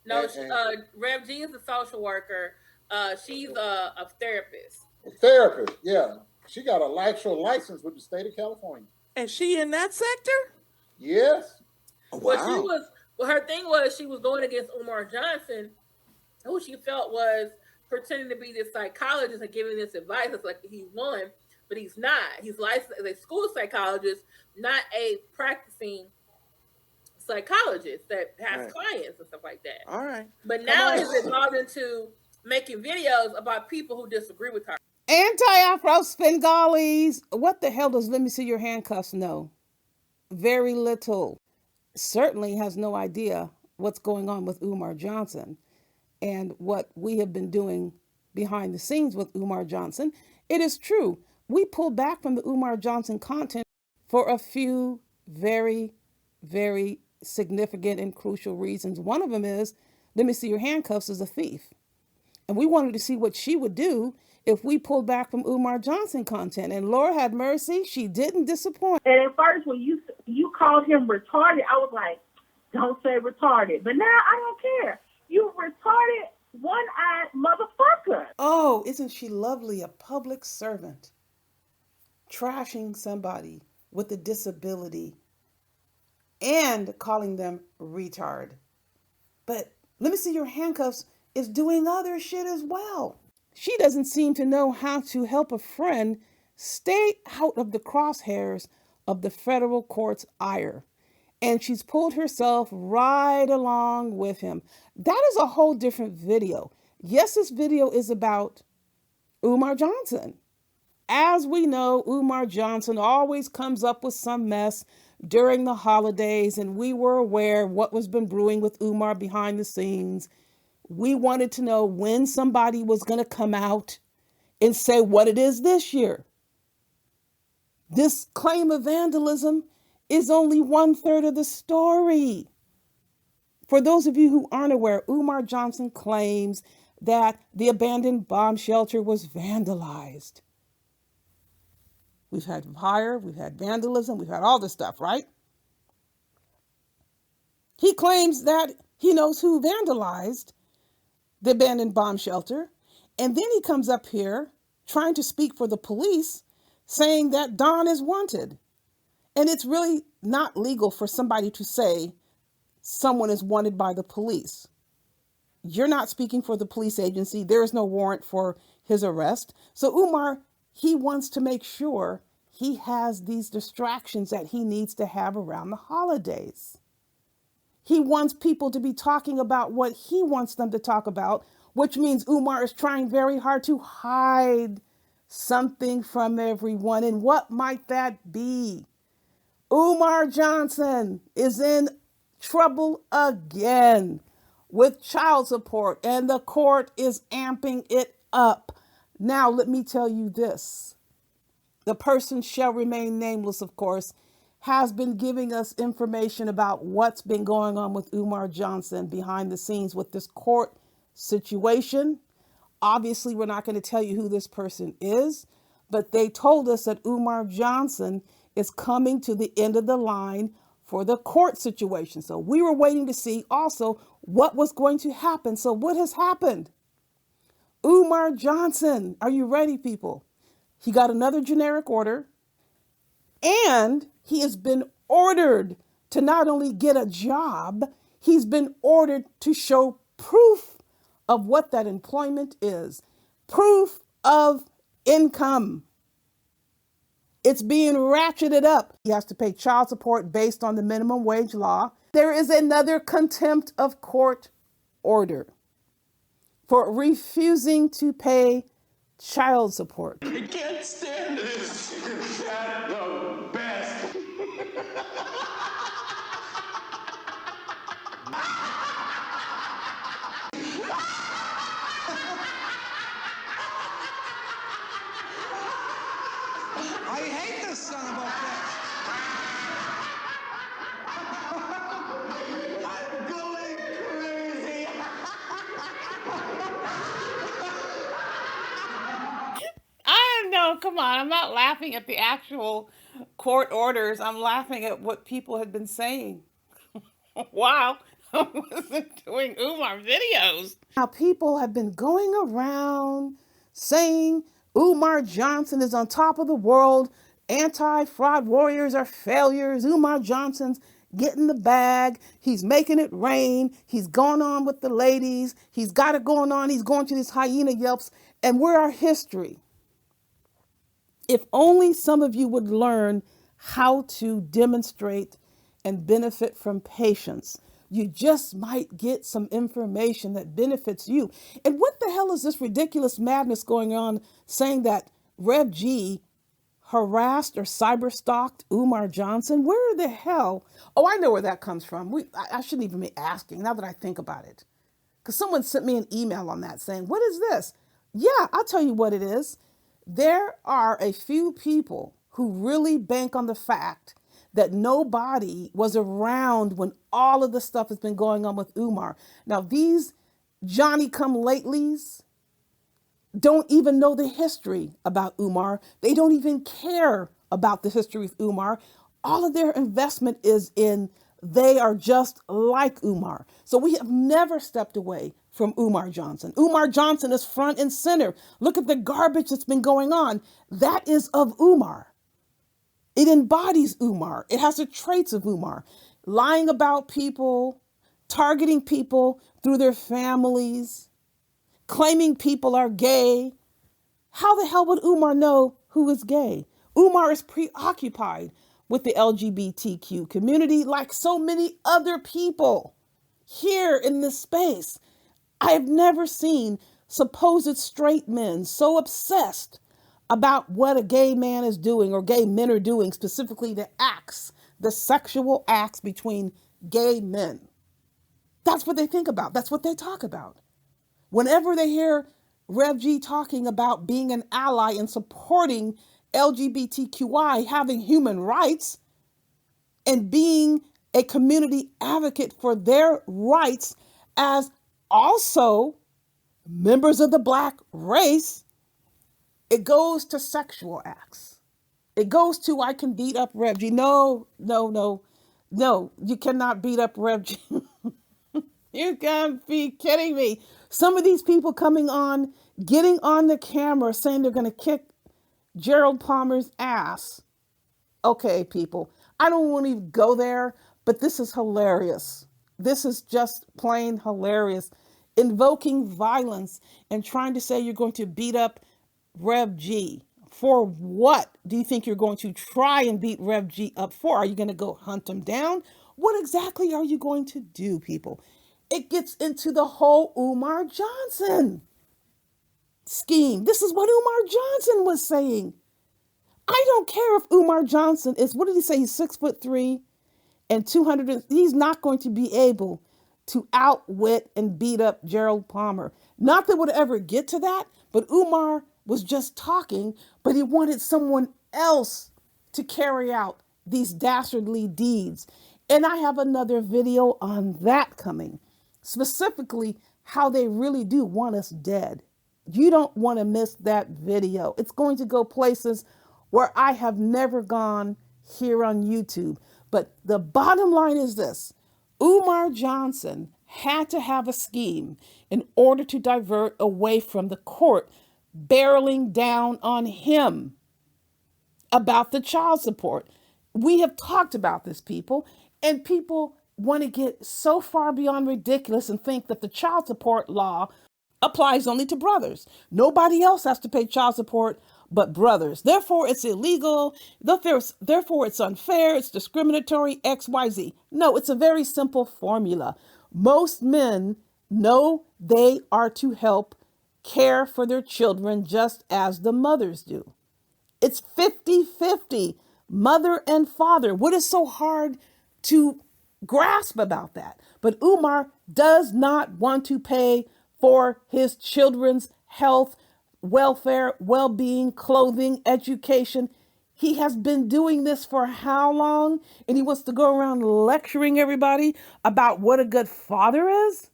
No, Rev G is a social worker. She's a therapist. A therapist, yeah. She got a actual license with the state of California. And she in that sector? Yes. Oh, wow. Her thing was she was going against Umar Johnson, who she felt was pretending to be this psychologist and giving this advice. It's like he won, but he's not. He's licensed as a school psychologist, not a practicing psychologist that has clients and stuff like that. All right. But now he's evolved into making videos about people who disagree with her. Anti-Afro Spengalis. What the hell does Let Me See Your Handcuffs know? Very little. Certainly has no idea what's going on with Umar Johnson and what we have been doing behind the scenes with Umar Johnson. It is true. We pulled back from the Umar Johnson content for a few very, very significant and crucial reasons. One of them is, Let Me See Your Handcuffs is a thief. And we wanted to see what she would do if we pulled back from Umar Johnson content. And Lord had mercy, she didn't disappoint. And at first, when you called him retarded, I was like, don't say retarded. But now I don't care. You retarded, one-eyed motherfucker. Oh, isn't she lovely? A public servant. Trashing somebody with a disability and calling them retard. But Let Me See Your Handcuffs is doing other shit as well. She doesn't seem to know how to help a friend stay out of the crosshairs of the federal court's ire. And she's pulled herself right along with him. That is a whole different video. Yes, this video is about Umar Johnson. As we know, Umar Johnson always comes up with some mess during the holidays, and we were aware of what was been brewing with Umar behind the scenes. We wanted to know when somebody was going to come out and say what it is this year. This claim of vandalism is only 1/3 of the story. For those of you who aren't aware, Umar Johnson claims that the abandoned bomb shelter was vandalized. We've had fire, we've had vandalism, we've had all this stuff, right? He claims that he knows who vandalized the abandoned bomb shelter. And then he comes up here trying to speak for the police, saying that Don is wanted. And it's really not legal for somebody to say someone is wanted by the police. You're not speaking for the police agency. There is no warrant for his arrest. So Umar, he wants to make sure he has these distractions that he needs to have around the holidays. He wants people to be talking about what he wants them to talk about, which means Umar is trying very hard to hide something from everyone. And what might that be? Umar Johnson is in trouble again with child support, and the court is amping it up. Now, let me tell you this. The person shall remain nameless, of course, has been giving us information about what's been going on with Umar Johnson behind the scenes with this court situation. Obviously, we're not going to tell you who this person is, but they told us that Umar Johnson is coming to the end of the line for the court situation. So we were waiting to see also what was going to happen. So what has happened? Umar Johnson, are you ready, people? He got another generic order, and he has been ordered to not only get a job, he's been ordered to show proof of what that employment is. Proof of income. It's being ratcheted up. He has to pay child support based on the minimum wage law. There is another contempt of court order for refusing to pay child support. I can't stand this at the best. I hate this son of a bitch. I'm going crazy. No, come on. I'm not laughing at the actual court orders. I'm laughing at what people had been saying. Wow. I wasn't doing Umar videos. Now, people have been going around saying Umar Johnson is on top of the world. Anti-fraud warriors are failures. Umar Johnson's getting the bag. He's making it rain. He's going on with the ladies. He's got it going on. He's going to these hyena yelps. And we're our history. If only some of you would learn how to demonstrate and benefit from patience, you just might get some information that benefits you. And what the hell is this ridiculous madness going on saying that Rev G harassed or cyber stalked Umar Johnson? Where the hell? Oh, I know where that comes from. I shouldn't even be asking now that I think about it. Because someone sent me an email on that saying, what is this? Yeah, I'll tell you what it is. There are a few people who really bank on the fact that nobody was around when all of the stuff has been going on with Umar. Now, these Johnny come latelys don't even know the history about Umar. They don't even care about the history with Umar. All of their investment is in they are just like Umar. So we have never stepped away from Umar Johnson. Umar Johnson is front and center. Look at the garbage that's been going on. That is of Umar. It embodies Umar. It has the traits of Umar. Lying about people, targeting people through their families, claiming people are gay. How the hell would Umar know who is gay? Umar is preoccupied with the LGBTQ community like so many other people here in this space. I have never seen supposed straight men so obsessed about what a gay man is doing or gay men are doing, specifically the acts, the sexual acts between gay men. That's what they think about. That's what they talk about. Whenever they hear Rev G talking about being an ally and supporting LGBTQI, having human rights, and being a community advocate for their rights as also members of the Black race, it goes to sexual acts. It goes to, I can beat up Rev G. No, you cannot beat up Rev G. You can't be kidding me. Some of these people coming on, getting on the camera saying they're going to kick Gerald Palmer's ass. Okay, people, I don't want to go there, but this is hilarious. This is just plain hilarious. Invoking violence and trying to say you're going to beat up Rev G. For what do you think you're going to try and beat Rev G up for? Are you going to go hunt him down? What exactly are you going to do, people? It gets into the whole Umar Johnson scheme. This is what Umar Johnson was saying. I don't care if Umar Johnson is, what did he say? He's 6'3" and 200. He's not going to be able to outwit and beat up Gerald Palmer. Not that would ever get to that, but Umar was just talking, but he wanted someone else to carry out these dastardly deeds. And I have another video on that coming, specifically how they really do want us dead. You don't want to miss that video. It's going to go places where I have never gone here on YouTube. But the bottom line is this: Umar Johnson had to have a scheme in order to divert away from the court barreling down on him about the child support. We have talked about this, people, and people want to get so far beyond ridiculous and think that the child support law applies only to brothers. Nobody else has to pay child support but brothers. Therefore, it's illegal. Therefore, it's unfair. It's discriminatory, XYZ. No, it's a very simple formula. Most men know they are to help care for their children just as the mothers do. It's 50-50, mother and father. What is so hard to grasp about that? But Umar does not want to pay for his children's health, welfare, well-being, clothing, education. He has been doing this for how long? And he wants to go around lecturing everybody about what a good father is?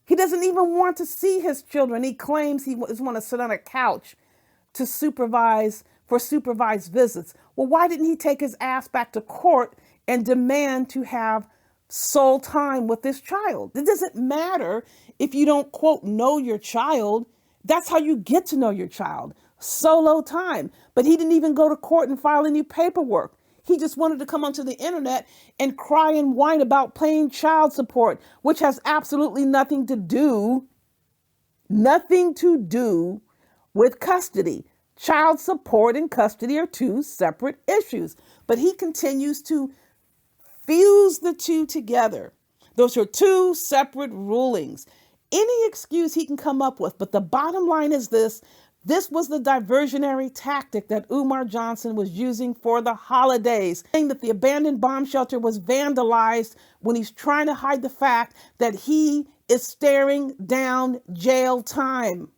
He doesn't even want to see his children. He claims he just want to sit on a couch to supervised visits. Well, why didn't he take his ass back to court and demand to have soul time with this child. It doesn't matter if you don't, quote, know your child. That's how you get to know your child. Solo time. But he didn't even go to court and file any paperwork. He just wanted to come onto the internet and cry and whine about paying child support, which has absolutely nothing to do with custody. Child support and custody are two separate issues. But he continues to fuse the two together. Those are two separate rulings. Any excuse he can come up with, but the bottom line is this. This was the diversionary tactic that Umar Johnson was using for the holidays, saying that the abandoned bomb shelter was vandalized when he's trying to hide the fact that he is staring down jail time.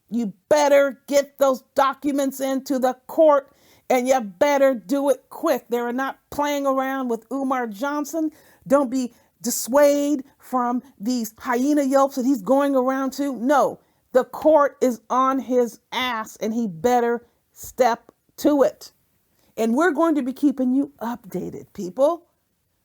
You better get those documents into the court, and you better do it quick. They're not playing around with Umar Johnson. Don't be dissuaded from these hyena yelps that he's going around to. No, the court is on his ass, and he better step to it. And we're going to be keeping you updated, people.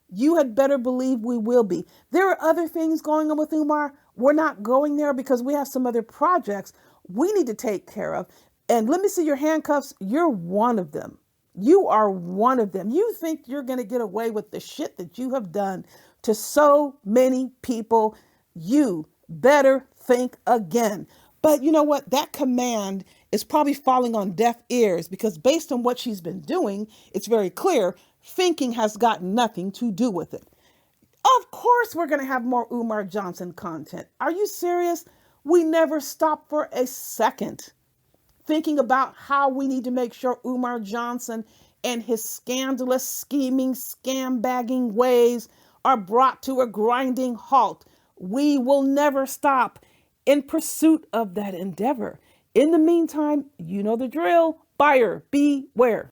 You had better believe we will be. There are other things going on with Umar. We're not going there because we have some other projects we need to take care of. And let me see your handcuffs. You're one of them. You are one of them. You think you're going to get away with the shit that you have done to so many people. You better think again. But you know what? That command is probably falling on deaf ears because based on what she's been doing, it's very clear thinking has got nothing to do with it. Of course, we're going to have more Umar Johnson content. Are you serious? We never stop for a second thinking about how we need to make sure Umar Johnson and his scandalous, scheming, scam-bagging ways are brought to a grinding halt. We will never stop in pursuit of that endeavor. In the meantime, you know the drill. Buyer beware.